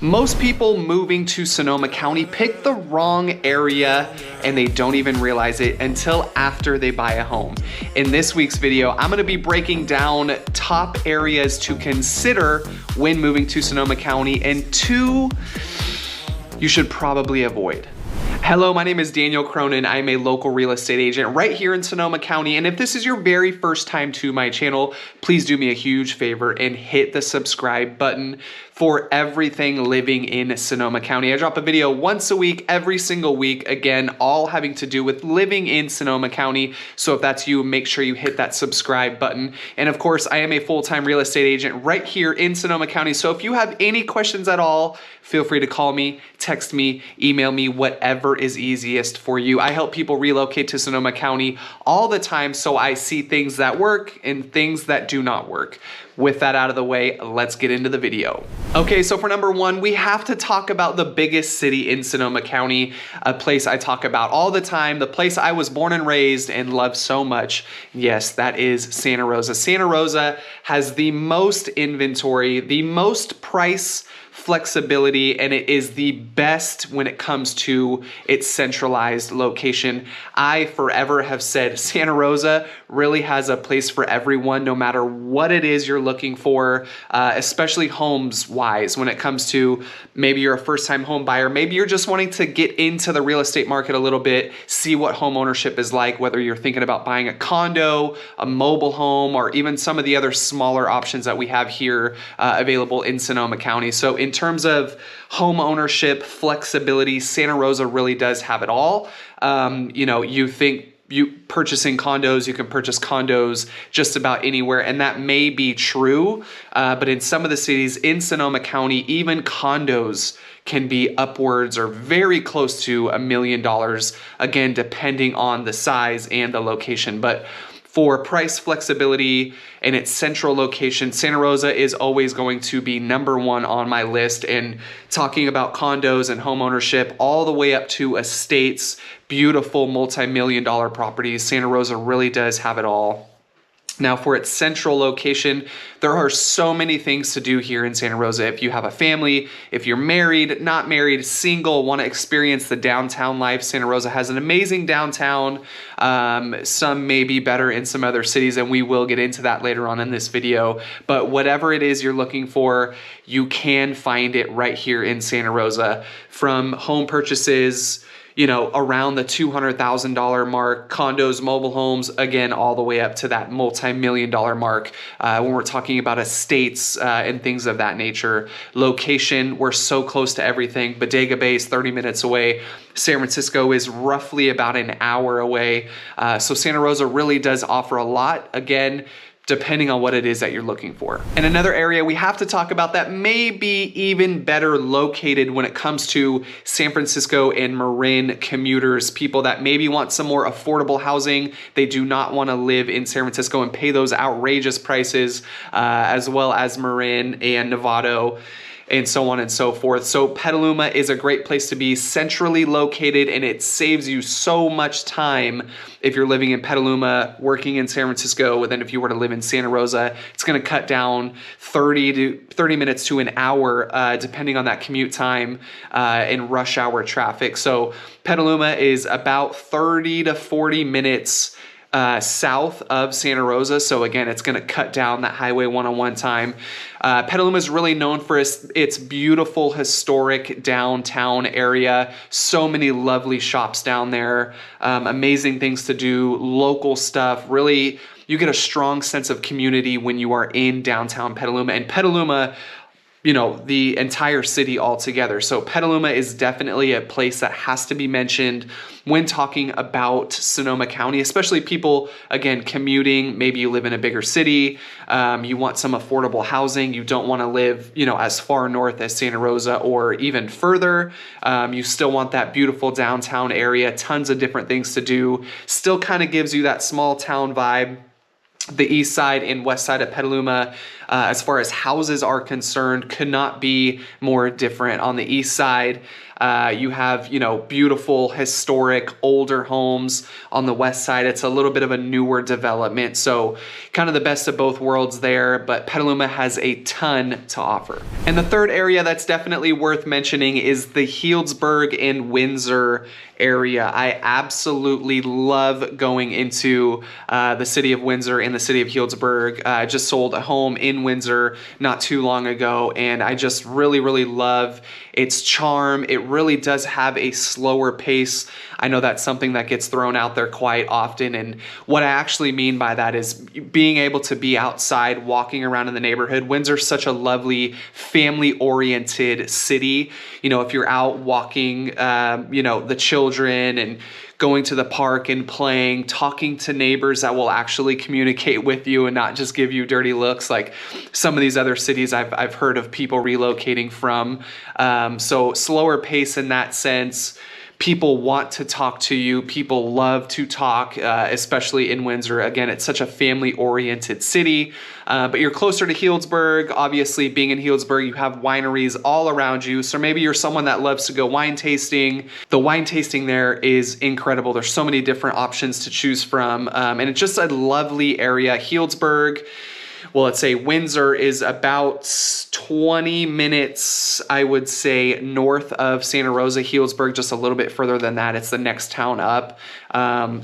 Most people moving to Sonoma County pick the wrong area and they don't even realize it until after they buy a home. In this week's video, I'm gonna be breaking down top areas to consider when moving to Sonoma County and 2 you should probably avoid. Hello, my name is Daniel Cronin. I'm a local real estate agent right here in Sonoma County. And if this is your very first time to my channel, please do me a huge favor and hit the subscribe button for everything living in Sonoma County. I drop a video once a week, every single week, again, all having to do with living in Sonoma County. So if that's you, make sure you hit that subscribe button. And of course, I am a full-time real estate agent right here in Sonoma County. So if you have any questions at all, feel free to call me, text me, email me, whatever is easiest for you. I help people relocate to Sonoma County all the time, so I see things that work and things that do not work. With that out of the way, let's get into the video. Okay, so for number 1, we have to talk about the biggest city in Sonoma County, a place I talk about all the time, the place I was born and raised and love so much. Yes, that is Santa Rosa. Santa Rosa has the most inventory, the most price flexibility, and it is the best when it comes to its centralized location. I forever have said Santa Rosa really has a place for everyone, no matter what it is you're looking for, especially homes wise. When it comes to maybe you're a first-time home buyer, maybe you're just wanting to get into the real estate market a little bit, see what home ownership is like, whether you're thinking about buying a condo, a mobile home, or even some of the other smaller options that we have here available in Sonoma County. So in terms of home ownership, flexibility, Santa Rosa really does have it all. You think you purchasing condos, you can purchase condos just about anywhere, and that may be true, but in some of the cities in Sonoma County, even condos can be upwards or very close to $1 million, again, depending on the size and the location. But for price flexibility and its central location, Santa Rosa is always going to be number 1 on my list. And talking about condos and home ownership all the way up to estates, beautiful multi-million-dollar properties, Santa Rosa really does have it all. Now, for its central location, there are so many things to do here in Santa Rosa. If you have a family, if you're married, not married, single, want to experience the downtown life, Santa Rosa has an amazing downtown. Some may be better in some other cities, and we will get into that later on in this video. But whatever it is you're looking for, you find it right here in Santa Rosa. From home purchases, around the $200,000 mark, condos, mobile homes, again, all the way up to that multi-million-dollar mark when we're talking about estates and things of that nature. Location, we're so close to everything. Bodega Bay is 30 minutes away. San Francisco is roughly about an hour away. So Santa Rosa really does offer a lot. Again, depending on what it is that you're looking for. And another area we have to talk about that may be even better located when it comes to San Francisco and Marin commuters, people that maybe want some more affordable housing. They do not want to live in San Francisco and pay those outrageous prices, as well as Marin and Novato, and so on and so forth. So Petaluma is a great place to be, centrally located, and it saves you so much time if you're living in Petaluma, working in San Francisco. And then if you were to live in Santa Rosa, it's going to cut down 30 minutes to an hour, depending on that commute time in rush hour traffic. So Petaluma is about 30 to 40 minutes south of Santa Rosa. So again, it's going to cut down that Highway 101 time. Petaluma is really known for its beautiful historic downtown area. So many lovely shops down there, amazing things to do, local stuff. Really, you get a strong sense of community when you are in downtown Petaluma. And Petaluma, the entire city altogether. So Petaluma is definitely a place that has to be mentioned when talking about Sonoma County, especially people, again, commuting. Maybe you live in a bigger city, you want some affordable housing, you don't want to live, as far north as Santa Rosa or even further. You still want that beautiful downtown area, tons of different things to do, still kind of gives you that small town vibe. The east side and west side of Petaluma, as far as houses are concerned, could not be more different. On the east side, you have, beautiful, historic, older homes. On the west side, it's a little bit of a newer development. So kind of the best of both worlds there, but Petaluma has a ton to offer. And the third area that's definitely worth mentioning is the Healdsburg and Windsor area. I absolutely love going into the city of Windsor and the city of Healdsburg. I just sold a home in Windsor not too long ago, and I just really, really love its charm. It really does have a slower pace. I know that's something that gets thrown out there quite often, and what I actually mean by that is being able to be outside, walking around in the neighborhood. Windsor's such a lovely, family-oriented city. If you're out walking, the children and going to the park and playing, talking to neighbors that will actually communicate with you and not just give you dirty looks like some of these other cities I've heard of people relocating from. So slower pace in that sense. People want to talk to you. People love to talk, especially in Windsor. Again, it's such a family-oriented city, but you're closer to Healdsburg. Obviously, being in Healdsburg, you have wineries all around you. So maybe you're someone that loves to go wine tasting. The wine tasting there is incredible. There's so many different options to choose from, and it's just a lovely area. Healdsburg, well, let's say Windsor is about 20 minutes, I would say, north of Santa Rosa. Healdsburg, just a little bit further than that. It's the next town up.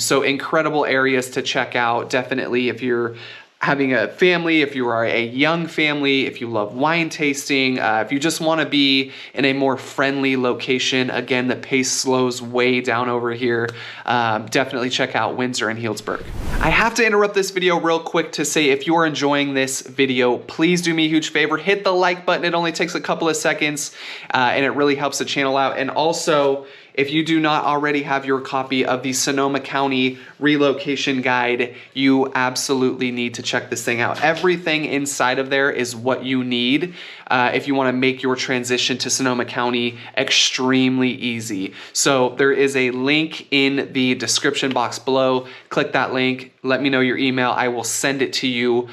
So incredible areas to check out. Definitely if you're having a family, if you are a young family, if you love wine tasting, if you just want to be in a more friendly location. Again, the pace slows way down over here. Definitely check out Windsor and Healdsburg. I have to interrupt this video real quick to say if you are enjoying this video, please do me a huge favor, hit the like button. It only takes a couple of seconds and it really helps the channel out. And also, if you do not already have your copy of the Sonoma County Relocation Guide, you absolutely need to check this thing out. Everything inside of there is what you need if you want to make your transition to Sonoma County extremely easy. So there is a link in the description box below. Click that link, let me know your email. I will send it to you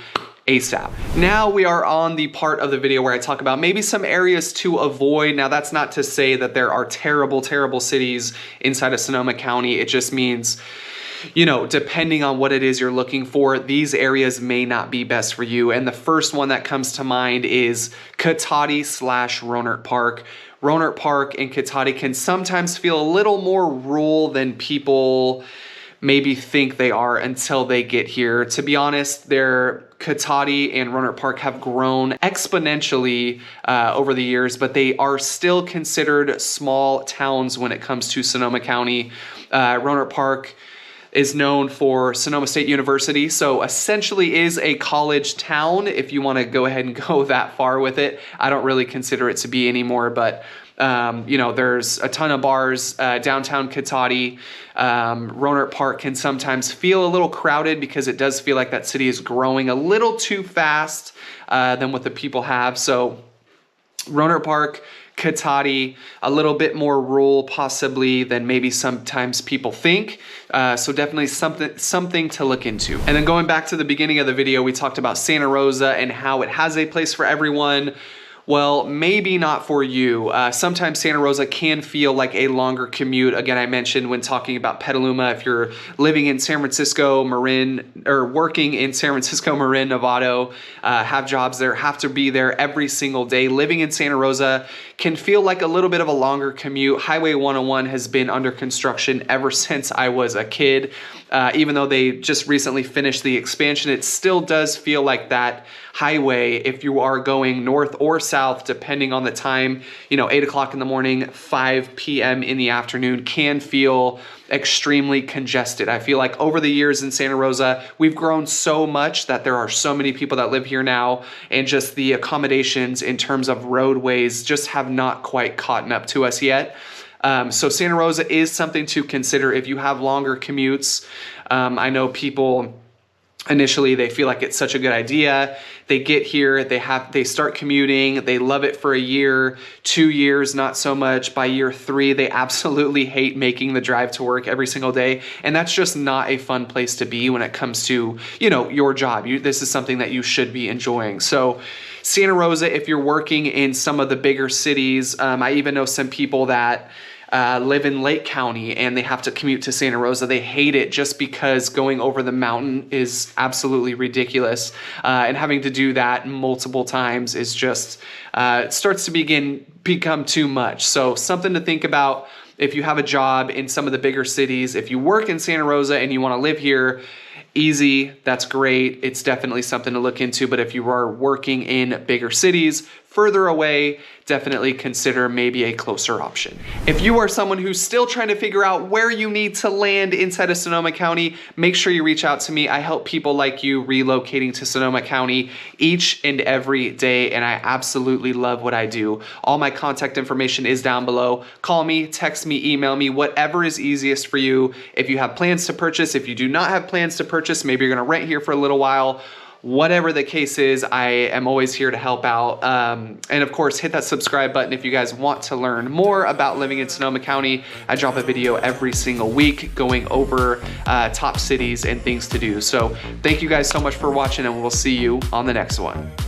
ASAP. Now we are on the part of the video where I talk about maybe some areas to avoid. Now that's not to say that there are terrible, terrible cities inside of Sonoma County. It just means, depending on what it is you're looking for, these areas may not be best for you. And the first one that comes to mind is Cotati/Rohnert Park. Rohnert Park and Cotati can sometimes feel a little more rural than people maybe think they are until they get here. To be honest, Cotati and Rohnert Park have grown exponentially over the years, but they are still considered small towns when it comes to Sonoma County. Rohnert Park is known for Sonoma State University, so essentially is a college town if you want to go ahead and go that far with it. I don't really consider it to be anymore, but there's a ton of bars downtown Cotati. Rohnert Park can sometimes feel a little crowded because it does feel like that city is growing a little too fast than what the people have. So Rohnert Park, Cotati, a little bit more rural possibly than maybe sometimes people think. So definitely something to look into. And then going back to the beginning of the video, we talked about Santa Rosa and how it has a place for everyone. Well, maybe not for you. Sometimes Santa Rosa can feel like a longer commute. Again, I mentioned when talking about Petaluma, if you're living in San Francisco, Marin, or working in San Francisco, Marin, Novato, have jobs there, have to be there every single day. Living in Santa Rosa can feel like a little bit of a longer commute. Highway 101 has been under construction ever since I was a kid. Even though they just recently finished the expansion, it still does feel like that highway if you are going north or south, depending on the time, 8 o'clock in the morning, 5 p.m. in the afternoon can feel extremely congested. I feel like over the years in Santa Rosa, we've grown so much that there are so many people that live here now, and just the accommodations in terms of roadways just have not quite caught up to us yet. So Santa Rosa is something to consider if you have longer commutes. I know people Initially, they feel like it's such a good idea. They get here, they start commuting, they love it for a year, 2 years, not so much. By year 3, they absolutely hate making the drive to work every single day. And that's just not a fun place to be when it comes to, you know, your job. This is something that you should be enjoying. So Santa Rosa, if you're working in some of the bigger cities, I even know some people that live in Lake County and they have to commute to Santa Rosa. They hate it just because going over the mountain is absolutely ridiculous. And having to do that multiple times is just, it starts to become too much. So something to think about if you have a job in some of the bigger cities. If you work in Santa Rosa and you want to live here, easy, that's great. It's definitely something to look into. But if you are working in bigger cities, further away, definitely consider maybe a closer option. If you are someone who's still trying to figure out where you need to land inside of Sonoma County, make sure you reach out to me. I help people like you relocating to Sonoma County each and every day, and I absolutely love what I do. All my contact information is down below. Call me, text me, email me, whatever is easiest for you. If you have plans to purchase, if you do not have plans to purchase, maybe you're gonna rent here for a little while, whatever the case is, I am always here to help out. And of course, hit that subscribe button if you guys want to learn more about living in Sonoma County. I drop a video every single week going over top cities and things to do. So thank you guys so much for watching, and we'll see you on the next one.